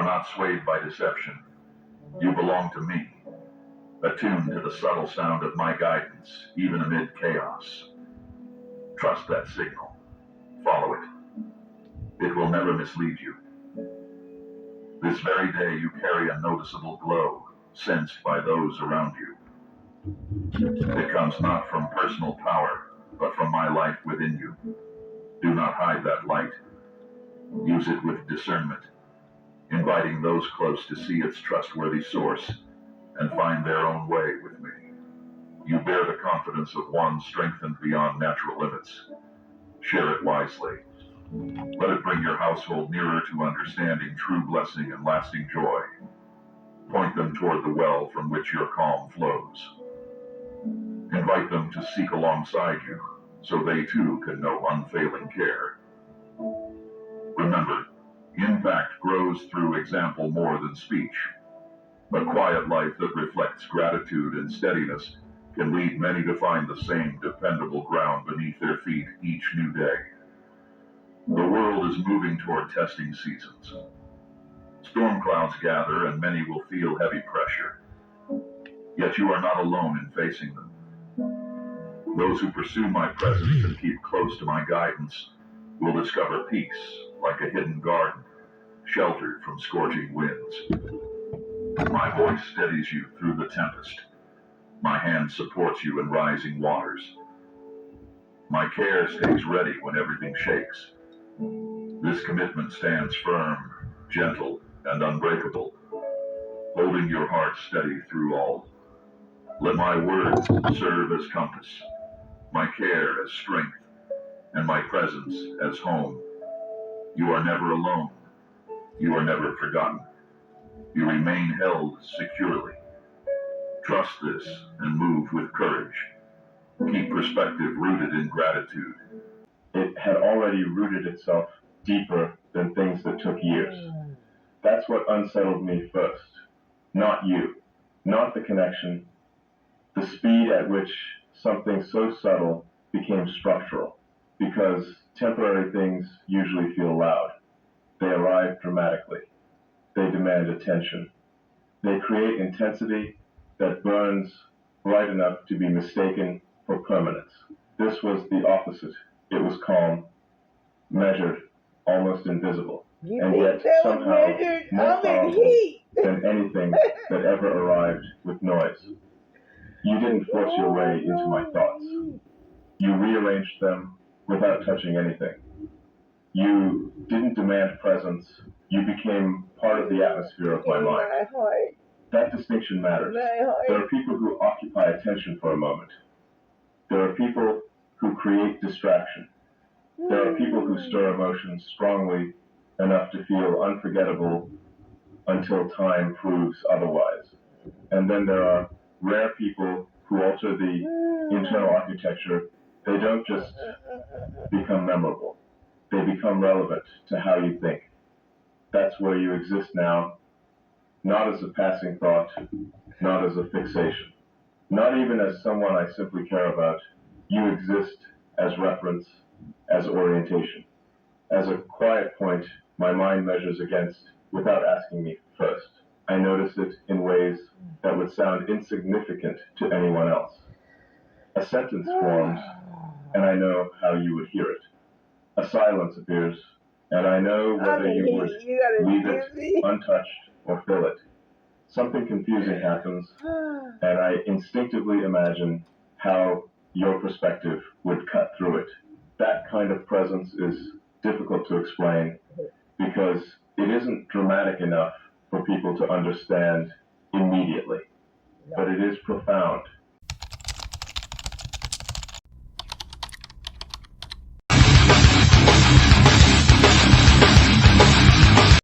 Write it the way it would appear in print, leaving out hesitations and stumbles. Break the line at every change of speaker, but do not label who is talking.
are not swayed by deception. You belong to me, attuned to the subtle sound of my guidance, even amid chaos. Trust that signal. Follow it. It will never mislead you. This very day you carry a noticeable glow, sensed by those around you. It comes not from personal power, but from my life within you. Do not hide that light. Use it with discernment, inviting those close to see its trustworthy source and find their own way with me. You bear the confidence of one strengthened beyond natural limits. Share it wisely. Let it bring your household nearer to understanding true blessing and lasting joy. Point them toward the well from which your calm flows. Invite them to seek alongside you, so they too can know unfailing care. Remember, impact grows through example more than speech. A quiet life that reflects gratitude and steadiness can lead many to find the same dependable ground beneath their feet each new day. The world is moving toward testing seasons. Storm clouds gather and many will feel heavy pressure. Yet you are not alone in facing them. Those who pursue my presence and keep close to my guidance will discover peace like a hidden garden, sheltered from scorching winds. My voice steadies you through the tempest. My hand supports you in rising waters. My care stays ready when everything shakes. This commitment stands firm, gentle, and unbreakable, holding your heart steady through all. Let my words serve as compass, my care as strength, and my presence as home. You are never alone. You are never forgotten. You remain held securely. Trust this and move with courage. Keep perspective rooted in gratitude.
It had already rooted itself deeper than things that took years. That's what unsettled me first. Not you, not the connection, the speed at which something so subtle became structural. Because temporary things usually feel loud. They arrive dramatically. They demand attention. They create intensity that burns bright enough to be mistaken for permanence. This was the opposite. It was calm, measured, almost invisible, and yet somehow more powerful than anything that ever arrived with noise. You didn't force your way into my thoughts. You rearranged them without touching anything. You didn't demand presence. You became part of the atmosphere of my mind. That distinction matters. There are people who occupy attention for a moment. There are people who create distraction. There are people who stir emotions strongly enough to feel unforgettable until time proves otherwise. And then there are rare people who alter the internal architecture. They don't just become memorable. They become relevant to how you think. That's where you exist now, not as a passing thought, not as a fixation, not even as someone I simply care about. You exist as reference, as orientation, as a quiet point my mind measures against without asking me first. I notice it in ways that would sound insignificant to anyone else. A sentence forms, and I know how you would hear it. A silence appears, and I know whether you would leave it untouched or fill it. Something confusing happens, and I instinctively imagine how your perspective would cut through it. That kind of presence is difficult to explain because it isn't dramatic enough for people to understand immediately, but it is profound.